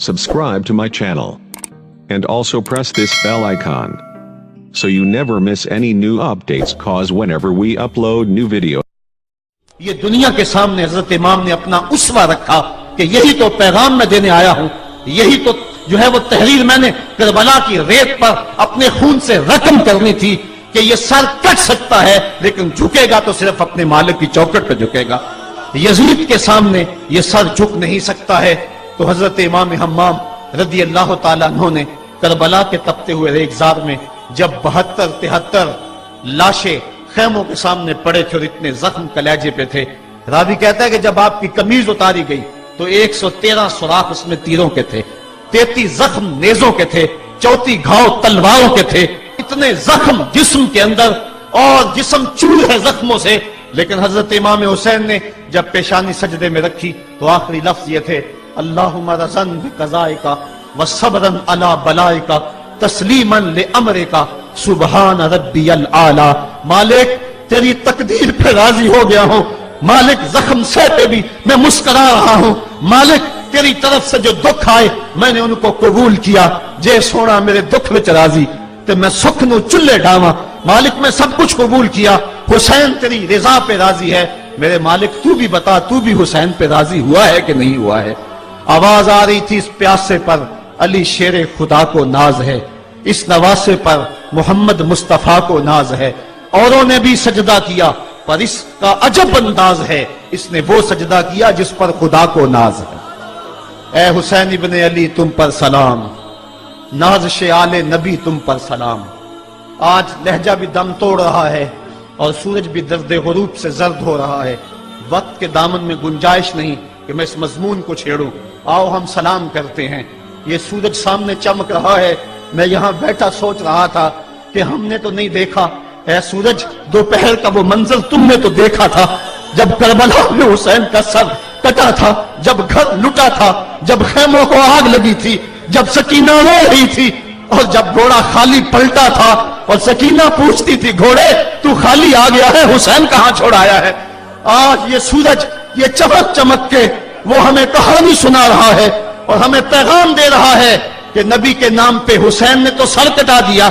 subscribe to my channel, and also press this bell icon, so you never miss any new updates cause whenever we upload new video. یہ دنیا کے سامنے حضرت امام نے اپنا اسوہ رکھا کہ یہی تو پیغام میں دینے آیا ہوں، یہی تو جو ہے وہ تحریر میں نے کربلا کی ریت پر اپنے خون سے رقم کرنی تھی کہ یہ سر کٹ سکتا ہے لیکن جھکے گا تو صرف اپنے مالک کی چوکٹ پہ جھکے گا، یزید کے سامنے یہ سر جھک نہیں سکتا ہے۔ تو حضرت امام حمام رضی اللہ تعالیٰ عنہ نے کربلا کے تپتے ہوئے ریگزار میں جب 72-73 لاشیں خیموں کے سامنے پڑے تھے اور اتنے زخم کلیجے پہ تھے، راوی کہتا ہے کہ جب آپ کی قمیض اتاری گئی تو 113 سوراخ اس میں تیروں کے تھے، 33 زخم نیزوں کے تھے، 34 گھاؤ تلواروں کے تھے، اتنے زخم جسم کے اندر اور جسم چور ہے زخموں سے۔ لیکن حضرت امام حسین نے جب پیشانی سجدے میں رکھی تو آخری لفظ یہ تھے، اللہم رضن بقضائکا وصبرن علی بلائکا تسلیمن لامرکا سبحان ربی العالی۔ مالک تیری تقدیر پہ راضی ہو گیا ہوں، مالک زخم سہتے بھی میں مسکرا رہا ہوں، مالک تیری طرف سے جو دکھ آئے میں نے ان کو قبول کیا، جے سونا میرے دکھ وچ راضی تے میں سکھ نو چلے ڈاواں، مالک میں سب کچھ قبول کیا، حسین تیری رضا پہ راضی ہے، میرے مالک تو بھی بتا تو بھی حسین پہ راضی ہوا ہے کہ نہیں ہوا ہے۔ آواز آ رہی تھی اس پیاسے پر علی شیر خدا کو ناز ہے، اس نواسے پر محمد مصطفیٰ کو ناز ہے، اوروں نے بھی سجدہ کیا پر اس کا عجب انداز ہے، اس نے وہ سجدہ کیا جس پر خدا کو ناز ہے۔ اے حسین ابن علی تم پر سلام، نازش آل نبی تم پر سلام۔ آج لہجہ بھی دم توڑ رہا ہے اور سورج بھی درد غروب سے زرد ہو رہا ہے، وقت کے دامن میں گنجائش نہیں کہ میں اس مضمون کو چھیڑوں، آؤ ہم سلام کرتے ہیں۔ یہ سورج سامنے چمک رہا ہے، میں یہاں بیٹھا سوچ رہا تھا کہ ہم نے تو نہیں دیکھا، اے سورج دوپہر کا وہ منظر تم نے تو دیکھا تھا جب کربلا میں حسین کا سر کٹا تھا، جب گھر لٹا تھا، جب خیموں کو آگ لگی تھی، جب سکینہ رو رہی تھی اور جب گھوڑا خالی پلٹا تھا اور سکینہ پوچھتی تھی گھوڑے تو خالی آ گیا ہے، حسین کہاں چھوڑ آیا ہے۔ آج یہ سورج یہ چمک چمک کے وہ ہمیں کہانی سنا رہا ہے اور ہمیں پیغام دے رہا ہے کہ نبی کے نام پہ حسین نے تو سر کٹا دیا۔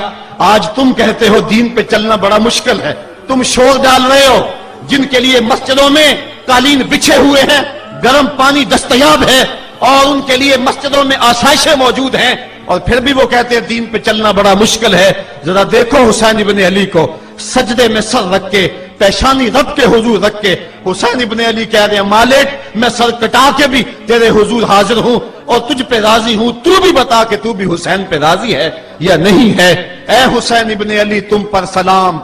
آج تم کہتے ہو دین پہ چلنا بڑا مشکل ہے، تم شور ڈال رہے ہو، جن کے لیے مسجدوں میں قالین بچھے ہوئے ہیں، گرم پانی دستیاب ہے اور ان کے لیے مسجدوں میں آسائشیں موجود ہیں، اور پھر بھی وہ کہتے ہیں دین پہ چلنا بڑا مشکل ہے۔ ذرا دیکھو حسین ابن علی کو سجدے میں سر رکھ کے، پیشانی رب کے حضور رکھ کے حسین ابن علی کہہ رہے ہیں مالک میں سر کٹا کے بھی تیرے حضور حاضر ہوں اور تجھ پہ راضی ہوں، تو بھی بتا کہ تو بھی حسین پہ راضی ہے یا نہیں ہے۔ اے حسین ابن علی تم پر سلام،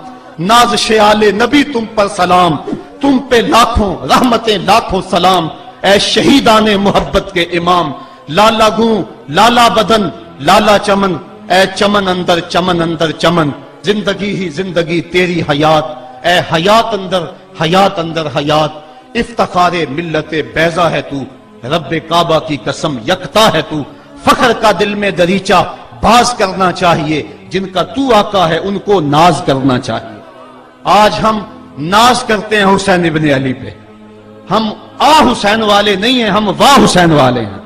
نازش آل نبی تم پر سلام، تم پہ لاکھوں رحمتیں لاکھوں سلام۔ اے شہیدان محبت کے امام، لالا گوں لالا بدن لالا چمن، اے چمن اندر چمن اندر چمن، زندگی ہی زندگی تیری حیات، اے حیات اندر حیات اندر حیات، افتخار ملت بیضا ہے تو، رب کعبہ کی قسم یکتا ہے تو، فخر کا دل میں دریچہ باز کرنا چاہیے، جن کا تو آقا ہے ان کو ناز کرنا چاہیے۔ آج ہم ناز کرتے ہیں حسین ابن علی پہ، ہم آ حسین والے نہیں ہیں، ہم واہ حسین والے ہیں۔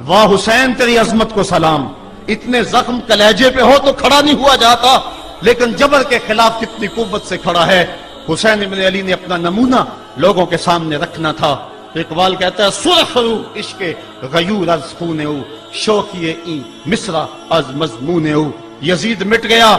واہ حسین تیری عظمت کو سلام، اتنے زخم کلیجے پہ ہو تو کھڑا نہیں ہوا جاتا، لیکن جبر کے خلاف کتنی قوت سے کھڑا ہے۔ حسین ابن علی نے اپنا نمونہ لوگوں کے سامنے رکھنا تھا۔ اقبال کہتا ہے سرخ رو عشق غیور از خون او، شوخی این مصرع از مضمون او۔ یزید مٹ گیا،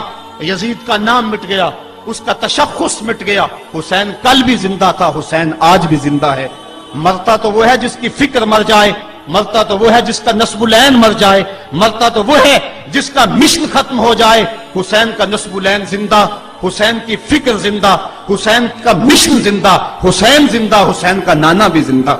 یزید کا نام مٹ گیا، اس کا تشخص مٹ گیا، حسین کل بھی زندہ تھا، حسین آج بھی زندہ ہے۔ مرتا تو وہ ہے جس کی فکر مر جائے، مرتا تو وہ ہے جس کا نسب العین مر جائے، مرتا تو وہ ہے جس کا مشن ختم ہو جائے۔ حسین کا نسب العین زندہ، حسین کی فکر زندہ، حسین کا مشن زندہ، حسین زندہ، حسین کا نانا بھی زندہ۔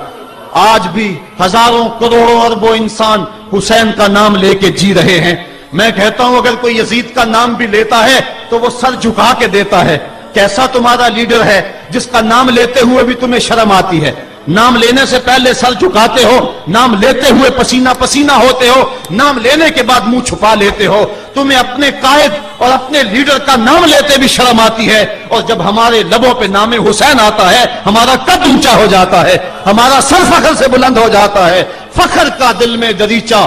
آج بھی ہزاروں کروڑوں اربوں انسان حسین کا نام لے کے جی رہے ہیں۔ میں کہتا ہوں اگر کوئی یزید کا نام بھی لیتا ہے تو وہ سر جھکا کے دیتا ہے۔ کیسا تمہارا لیڈر ہے جس کا نام لیتے ہوئے بھی تمہیں شرم آتی ہے؟ نام لینے سے پہلے سر جھکاتے ہو، نام لیتے ہوئے پسینہ پسینہ ہوتے ہو، نام لینے کے بعد منہ چھپا لیتے ہو۔ تمہیں اپنے قائد اور اپنے لیڈر کا نام لیتے بھی شرم آتی ہے، اور جب ہمارے لبوں پہ نام حسین آتا ہے ہمارا قد اونچا ہو جاتا ہے، ہمارا سر فخر سے بلند ہو جاتا ہے۔ فخر کا دل میں دریچہ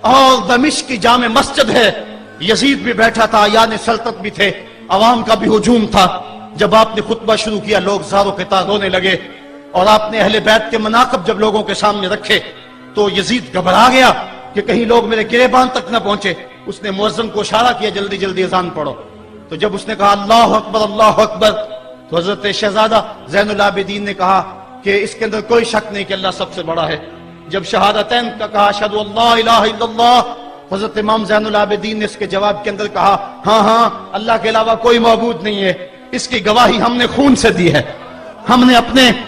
اور دمشق کی جامع مسجد ہے، یزید بھی بیٹھا تھا، یعنی سلطنت بھی تھے، عوام کا بھی ہجوم تھا۔ جب آپ نے خطبہ شروع کیا لوگ زاروں کے تار رونے لگے، اور آپ نے اہل بیت کے مناقب جب لوگوں کے سامنے رکھے تو یزید گھبرا گیا کہ کہیں لوگ میرے گریبان تک نہ پہنچے۔ اس نے مؤذن کو اشارہ کیا جلدی جلدی اذان پڑھو۔ تو جب اس نے کہا اللہ اکبر اللہ اکبر، تو حضرت شہزادہ زین العابدین نے کہا کہ اس کے اندر کوئی شک نہیں کہ اللہ سب سے بڑا ہے۔ جب شہادتین کا کہا اشہد ان لا الہ الا اللہ، حضرت امام زین العابدین نے اس کے جواب کے اندر کہا ہاں ہاں اللہ کے علاوہ کوئی معبود نہیں ہے، اس کی گواہی ہم نے خون سے دی ہے، ہم نے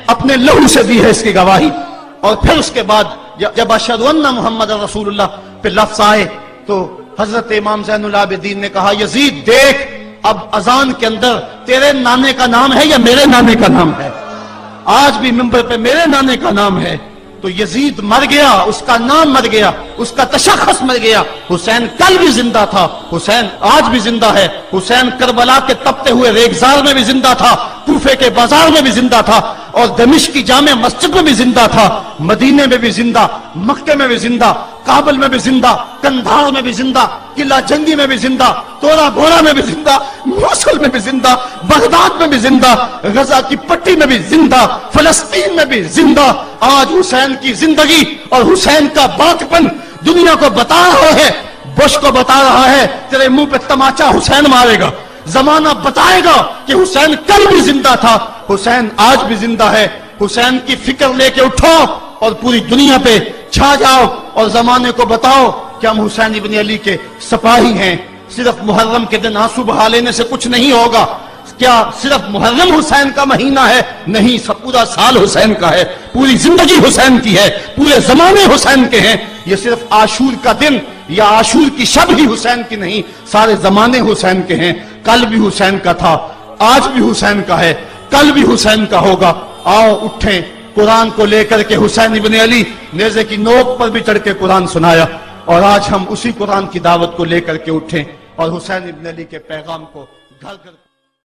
اپنے لہو سے دی ہے اس کی گواہی۔ اور پھر اس کے بعد جب اشہد ان محمد رسول اللہ پہ لفظ آئے تو حضرت امام زین العابدین نے کہا یزید دیکھ اب اذان کے اندر تیرے نانے کا نام ہے یا میرے نانے کا نام ہے؟ آج بھی منبر پہ میرے نانے کا نام ہے۔ تو یزید مر گیا، اس کا نام مر گیا، اس کا تشخص مر گیا۔ حسین کل بھی زندہ تھا، حسین آج بھی زندہ ہے، حسین کربلا کے تپتے ہوئے ریگزار میں بھی زندہ تھا، کوفے کے بازار میں بھی زندہ تھا، اور دمشق کی جامع مسجد میں بھی زندہ تھا، مدینے میں بھی زندہ، مکے میں بھی زندہ، کابل میں بھی زندہ، کندھار میں بھی زندہ، قلعہ جنگی میں بھی زندہ، تورا بورا میں بھی زندہ، موصل میں بھی زندہ، بغداد میں بھی زندہ، غزہ کی پٹی میں بھی زندہ، فلسطین میں بھی زندہ۔ آج حسین کی زندگی اور حسین کا باقپن دنیا کو بتا رہا ہے، بش کو بتا رہا ہے تیرے منہ پہ تماچا حسین مارے گا۔ زمانہ بتائے گا کہ حسین کل بھی زندہ تھا، حسین آج بھی زندہ ہے۔ حسین کی فکر لے کے اٹھو اور پوری دنیا پہ چھا جاؤ اور زمانے کو بتاؤ کہ ہم حسین ابن علی کے سپاہی ہیں۔ صرف محرم کے دن آنسو بہا لینے سے کچھ نہیں ہوگا۔ کیا صرف محرم حسین کا مہینہ ہے؟ نہیں، سب پورا سال حسین کا ہے، پوری زندگی حسین کی ہے، پورے زمانے حسین کے ہیں۔ یہ صرف عاشور کا دن یا عاشور کی شب ہی حسین کی نہیں، سارے زمانے حسین کے ہیں۔ کل بھی حسین کا تھا، آج بھی حسین کا ہے، کل بھی حسین کا ہوگا۔ آؤ اٹھیں، قرآن کو لے کر کے حسین ابن علی نیزے کی نوک پر بھی چڑھ کے قرآن سنایا، اور آج ہم اسی قرآن کی دعوت کو لے کر کے اٹھیں اور حسین ابن علی کے پیغام کو گھر گھر